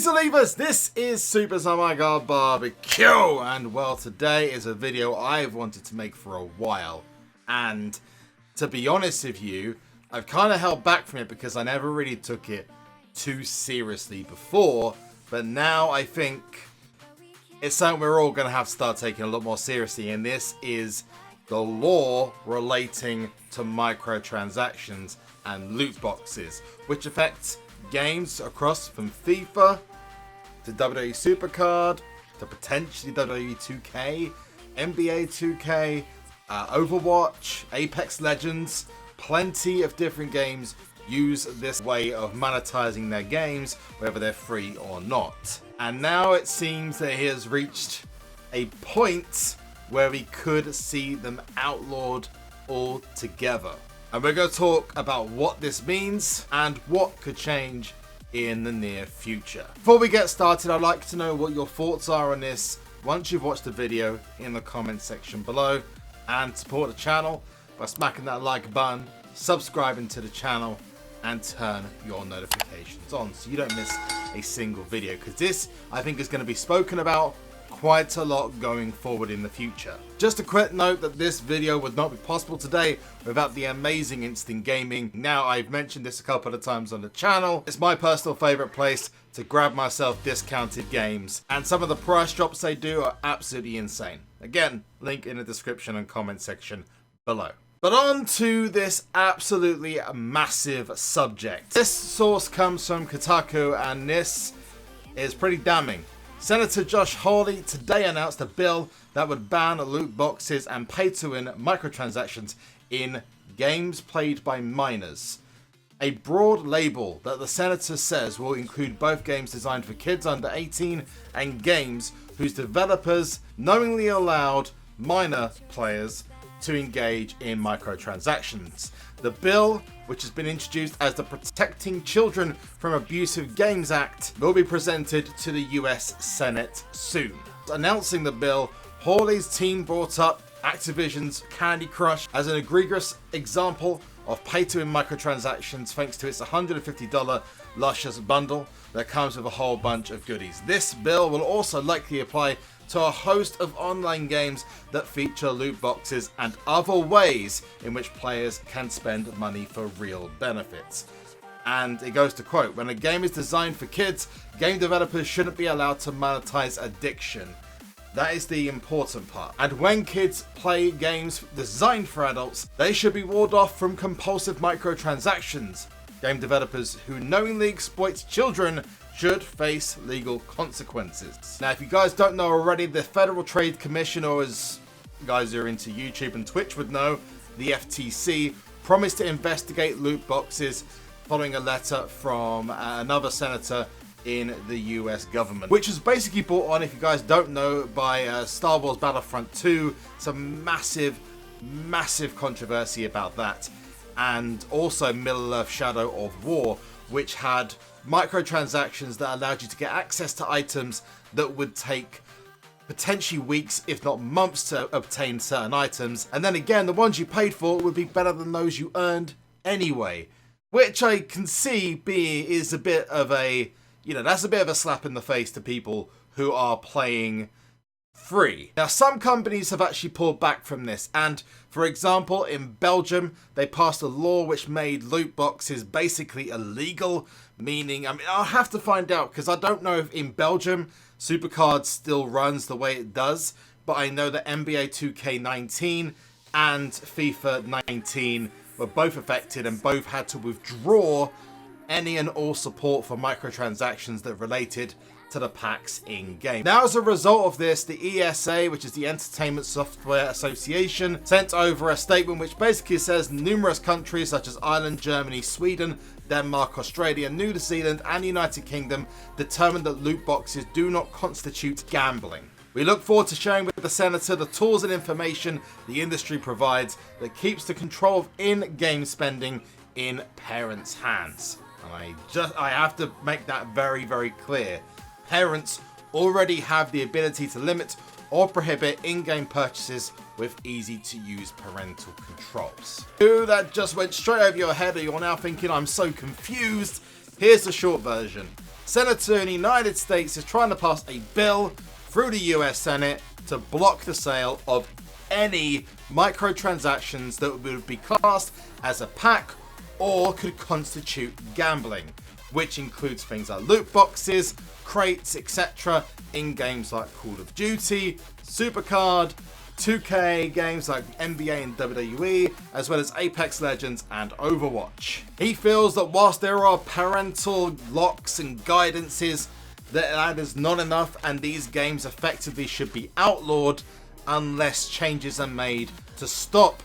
Ladies and leavers, this is SUPERZOMGBBQ, and well, today is a video I've wanted to make for a while, and to be honest with you, I've kind of held back from it because I never really took it too seriously before, but now I think it's something we're all going to have to start taking a lot more seriously, and this is the law relating to microtransactions and loot boxes, which affects games across from FIFA to WWE SuperCard to potentially WWE 2K, NBA 2K, Overwatch, Apex Legends. Plenty of different games use this way of monetizing their games, whether they're free or not. And now it seems that it has reached a point where we could see them outlawed altogether. And we're going to talk about what this means and what could change in the near future. Before we get started, I'd like to know what your thoughts are on this once you've watched the video in the comment section below, and support the channel by smacking that like button, subscribing to the channel, and turn your notifications on so you don't miss a single video, because this, I think, is going to be spoken about quite a lot going forward in the future. Just a quick note that this video would not be possible today without the amazing Instant Gaming. Now, I've mentioned this a couple of times on the channel. It's my personal favorite place to grab myself discounted games, and some of the price drops they do are absolutely insane. Again, link in the description and comment section below. But on to this absolutely massive subject. This source comes from Kotaku, and this is pretty damning. Senator Josh Hawley today announced a bill that would ban loot boxes and pay-to-win microtransactions in games played by minors. A broad label that the senator says will include both games designed for kids under 18 and games whose developers knowingly allowed minor players to engage in microtransactions. The bill, which has been introduced as the Protecting Children from Abusive Games Act, will be presented to the US Senate soon. Announcing the bill, Hawley's team brought up Activision's Candy Crush as an egregious example of pay-to-win microtransactions thanks to its $150 Luscious bundle that comes with a whole bunch of goodies. This bill will also likely apply to a host of online games that feature loot boxes and other ways in which players can spend money for real benefits. And it goes to quote, "When a game is designed for kids, game developers shouldn't be allowed to monetize addiction." That is the important part. And when kids play games designed for adults, they should be warded off from compulsive microtransactions. Game developers who knowingly exploit children should face legal consequences. Now, if you guys don't know already, the Federal Trade Commission, or as you guys who are into YouTube and Twitch would know, the FTC, promised to investigate loot boxes following a letter from another senator in the US government, which was basically brought on, if you guys don't know, by Star Wars Battlefront 2. Some massive controversy about that. And also Middle-earth Shadow of War, which had microtransactions that allowed you to get access to items that would take potentially weeks, if not months, to obtain certain items. And then again, the ones you paid for would be better than those you earned anyway. Which I can see is a bit of a, that's a bit of a slap in the face to people who are playing free. Now, some companies have actually pulled back from this, and for example, in Belgium, they passed a law which made loot boxes basically illegal, meaning, I'll have to find out, because I don't know if in Belgium SuperCard still runs the way it does, but I know that NBA 2K19 and FIFA 19 were both affected and both had to withdraw any and all support for microtransactions that related to the packs in-game. Now, as a result of this, the ESA, which is the Entertainment Software Association, sent over a statement which basically says numerous countries such as Ireland, Germany, Sweden, Denmark, Australia, New Zealand, and the United Kingdom determined that loot boxes do not constitute gambling. We look forward to sharing with the Senator the tools and information the industry provides that keeps the control of in-game spending in parents' hands. And I have to make that very clear. Parents already have the ability to limit or prohibit in-game purchases with easy-to-use parental controls. That just went straight over your head, and you're now thinking, I'm so confused. Here's the short version. senator in the United States is trying to pass a bill through the US Senate to block the sale of any microtransactions that would be classed as a pack or could constitute gambling, which includes things like loot boxes, crates, etc. in games like Call of Duty, SuperCard, 2K, games like NBA and WWE, as well as Apex Legends and Overwatch. He feels that whilst there are parental locks and guidances, that is not enough, and these games effectively should be outlawed unless changes are made to stop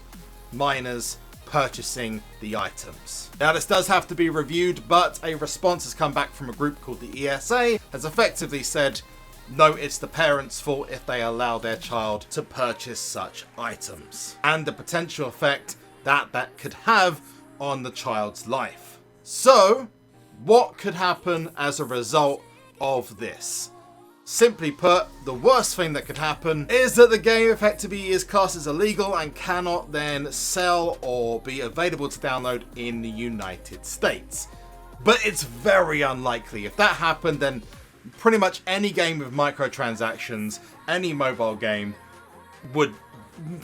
minors purchasing the items. Now, this does have to be reviewed, but a response has come back from a group called the ESA, has effectively said, no, it's the parents' fault if they allow their child to purchase such items, and the potential effect that could have on the child's life. So, what could happen as a result of this? Simply put, the worst thing that could happen is that the game effectively is classed as illegal and cannot then sell or be available to download in the United States. But it's very unlikely. If that happened, then pretty much any game with microtransactions, any mobile game, would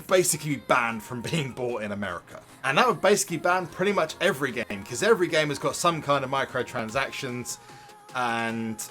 basically be banned from being bought in America. And that would basically ban pretty much every game, because every game has got some kind of microtransactions, and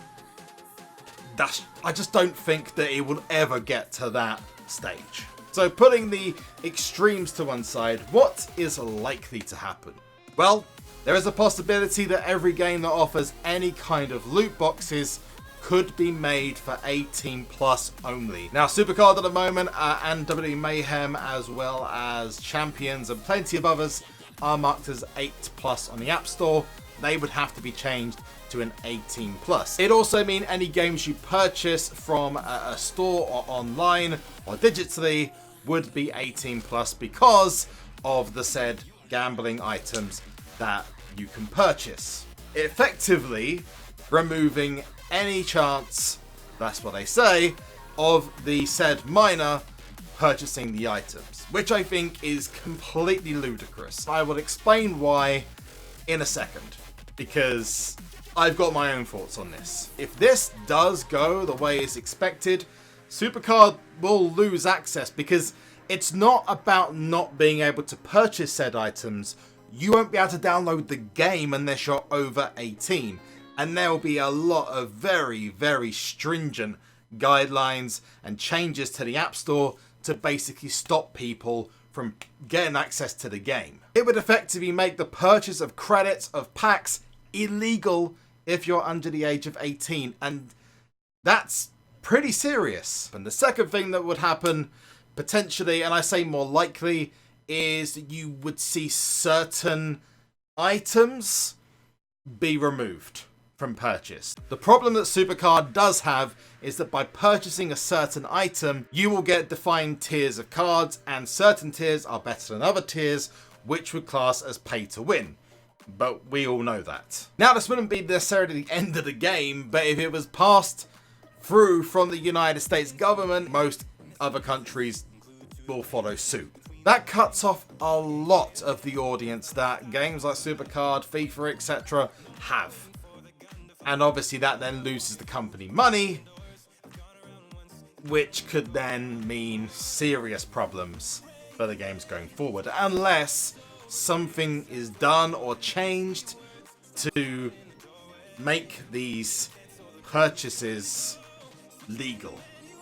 I just don't think that it will ever get to that stage. So putting the extremes to one side, what is likely to happen? Well, there is a possibility that every game that offers any kind of loot boxes could be made for 18 plus only. Now, SuperCard at the moment and WWE Mayhem, as well as Champions and plenty of others, are marked as 8 plus on the App Store. They would have to be changed to an 18 plus. It also means any games you purchase from a store or online or digitally would be 18 plus because of the said gambling items that you can purchase. Effectively removing any chance, that's what they say, of the said minor purchasing the items, which I think is completely ludicrous. I will explain why in a second, because I've got my own thoughts on this. If this does go the way it's expected, SuperCard will lose access, because it's not about not being able to purchase said items. You won't be able to download the game unless you're over 18. And there will be a lot of very, very stringent guidelines and changes to the App Store to basically stop people from getting access to the game. It would effectively make the purchase of credits of packs illegal if you're under the age of 18, and that's pretty serious. And the second thing that would happen, potentially, and I say more likely, is you would see certain items be removed from purchase. The problem that SuperCard does have is that by purchasing a certain item, you will get defined tiers of cards, and certain tiers are better than other tiers, which would class as pay to win. But we all know that. Now, this wouldn't be necessarily the end of the game, but if it was passed through from the United States government, most other countries will follow suit. That cuts off a lot of the audience that games like SuperCard, FIFA, etc. have. And obviously that then loses the company money, which could then mean serious problems for the games going forward, unless something is done or changed to make these purchases legal.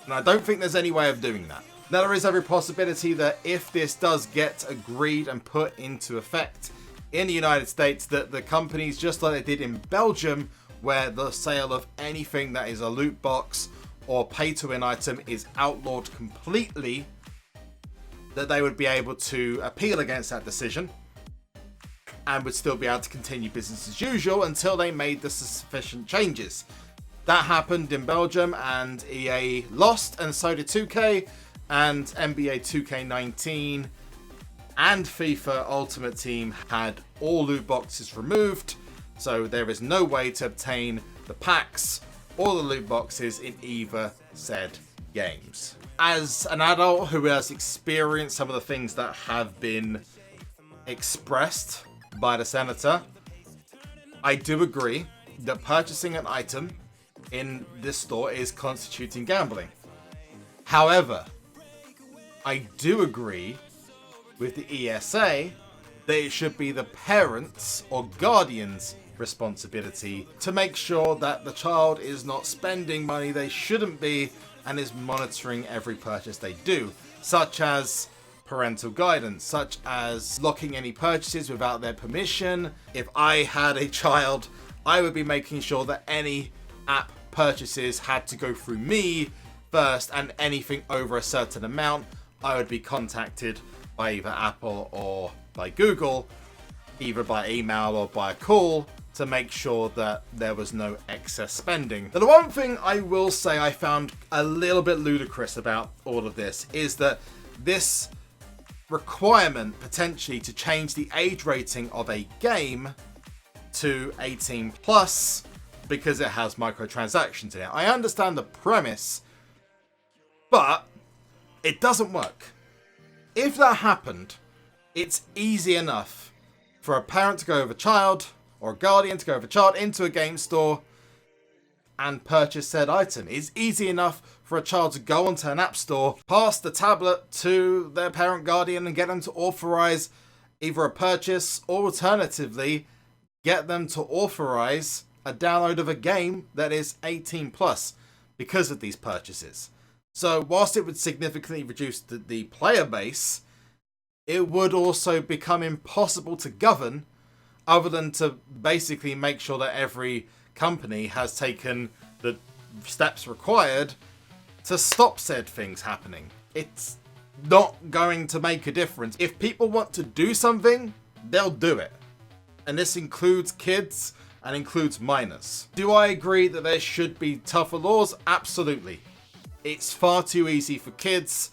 And I don't think there's any way of doing that. Now, there is every possibility that if this does get agreed and put into effect in the United States, that the companies, just like they did in Belgium, where the sale of anything that is a loot box or pay-to-win item is outlawed completely, that they would be able to appeal against that decision and would still be able to continue business as usual until they made the sufficient changes. That happened in Belgium, and EA lost, and so did 2K, and NBA 2K19 and FIFA Ultimate Team had all loot boxes removed, so there is no way to obtain the packs or the loot boxes in either said games. As an adult who has experienced some of the things that have been expressed by the senator, I do agree that purchasing an item in this store is constituting gambling. However, I do agree with the ESA that it should be the parents' or guardians' responsibility to make sure that the child is not spending money they shouldn't be and is monitoring every purchase they do, such as parental guidance, such as locking any purchases without their permission. If I had a child, I would be making sure that any app purchases had to go through me first, and anything over a certain amount, I would be contacted by either Apple or by Google, either by email or by a call, to make sure that there was no excess spending. Now, the one thing I will say I found a little bit ludicrous about all of this is that this requirement potentially to change the age rating of a game to 18 plus because it has microtransactions in it. I understand the premise, but it doesn't work. If that happened, it's easy enough for a parent to go with a child or a guardian to go with a child into a game store and purchase said item. It's easy enough for a child to go onto an app store, pass the tablet to their parent guardian and get them to authorize either a purchase or alternatively get them to authorize a download of a game that is 18 plus because of these purchases. So whilst it would significantly reduce the player base, it would also become impossible to govern, other than to basically make sure that every company has taken the steps required to stop said things happening. It's not going to make a difference. If people want to do something, they'll do it. And this includes kids and includes minors. Do I agree that there should be tougher laws? Absolutely. It's far too easy for kids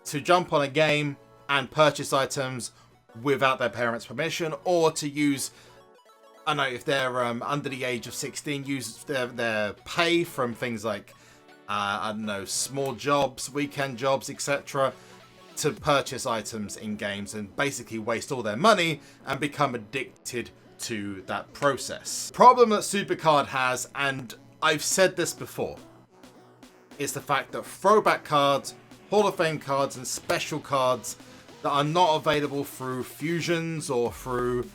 to jump on a game and purchase items without their parents' permission, or to use, I don't know, if they're under the age of 16, use their pay from things like, I don't know, small jobs, weekend jobs, etc., to purchase items in games and basically waste all their money and become addicted to that process. Problem that SuperCard has, and I've said this before, is the fact that throwback cards, Hall of Fame cards, and special cards that are not available through fusions or through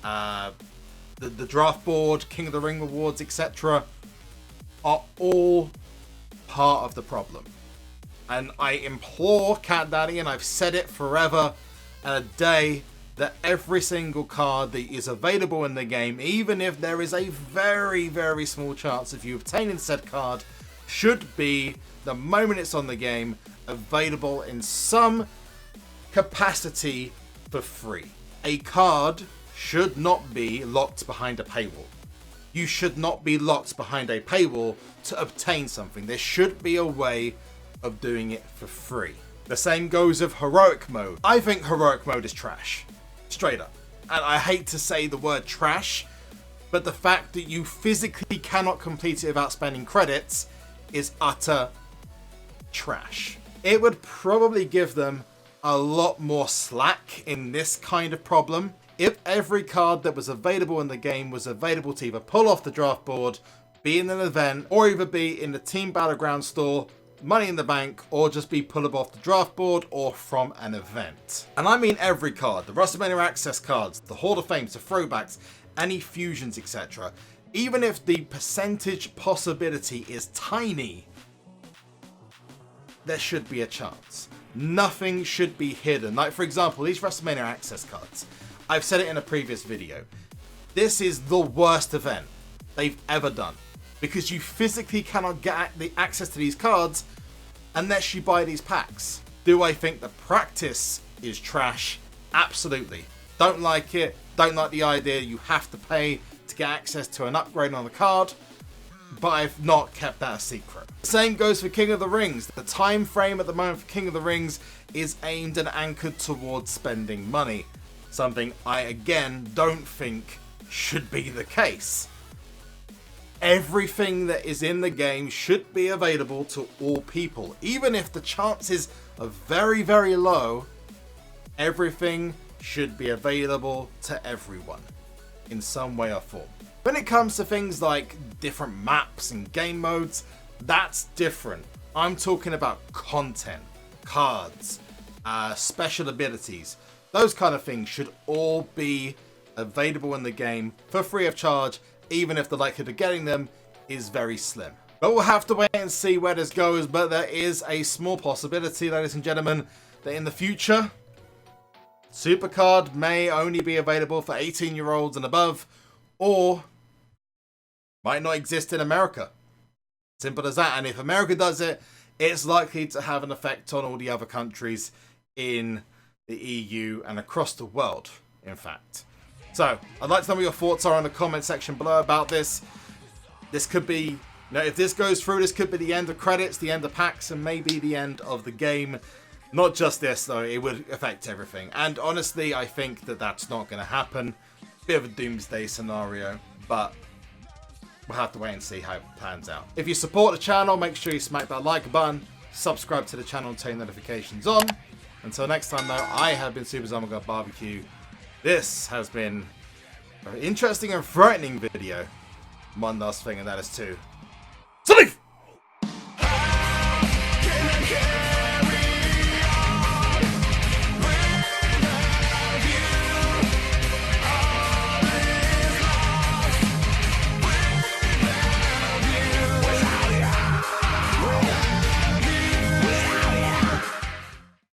the draft board, King of the Ring rewards, etc., are all part of the problem. And I implore Cat Daddy, and I've said it forever and a day, that every single card that is available in the game, even if there is a very, very small chance of you obtaining said card, should be, the moment it's on the game, available in some capacity for free. A card should not be locked behind a paywall. You should not be locked behind a paywall to obtain something. There should be a way of doing it for free. The same goes with heroic mode. I think heroic mode is trash. Straight up. And I hate to say the word trash, but the fact that you physically cannot complete it without spending credits is utter trash. It would probably give them a lot more slack in this kind of problem if every card that was available in the game was available to either pull off the draft board, be in an event, or either be in the Team Battleground store, Money in the Bank, or just be pullable off the draft board or from an event. And I mean every card, the WrestleMania Access cards, the Hall of Fames, the throwbacks, any fusions, etc. Even if the percentage possibility is tiny, there should be a chance. Nothing should be hidden. Like, for example, these WrestleMania Access cards. I've said it in a previous video. This is the worst event they've ever done, because you physically cannot get the access to these cards unless you buy these packs. Do I think the practice is trash? Absolutely. Don't like it. Don't like the idea you have to pay to get access to an upgrade on the card, but I've not kept that a secret. The same goes for King of the Rings. The time frame at the moment for King of the Rings is aimed and anchored towards spending money. Something I, again, don't think should be the case. Everything that is in the game should be available to all people. Even if the chances are very, very low, everything should be available to everyone in some way or form. When it comes to things like different maps and game modes, that's different. I'm talking about content, cards, special abilities. Those kind of things should all be available in the game for free of charge, even if the likelihood of getting them is very slim. But we'll have to wait and see where this goes, but there is a small possibility, ladies and gentlemen, that in the future, SuperCard may only be available for 18-year-olds and above, or might not exist in America. Simple as that. And if America does it, it's likely to have an effect on all the other countries in the EU and across the world, in fact. So, I'd like to know what your thoughts are in the comment section below about this. This could be, if this goes through, this could be the end of credits, the end of packs, and maybe the end of the game. Not just this, though, it would affect everything. And honestly, I think that that's not going to happen. Bit of a doomsday scenario, but we'll have to wait and see how it plans out. If you support the channel, make sure you smack that like button, subscribe to the channel and turn notifications on. Until next time, though, I have been SuperZombGBBQ. This has been an interesting and frightening video. One last thing, and that is to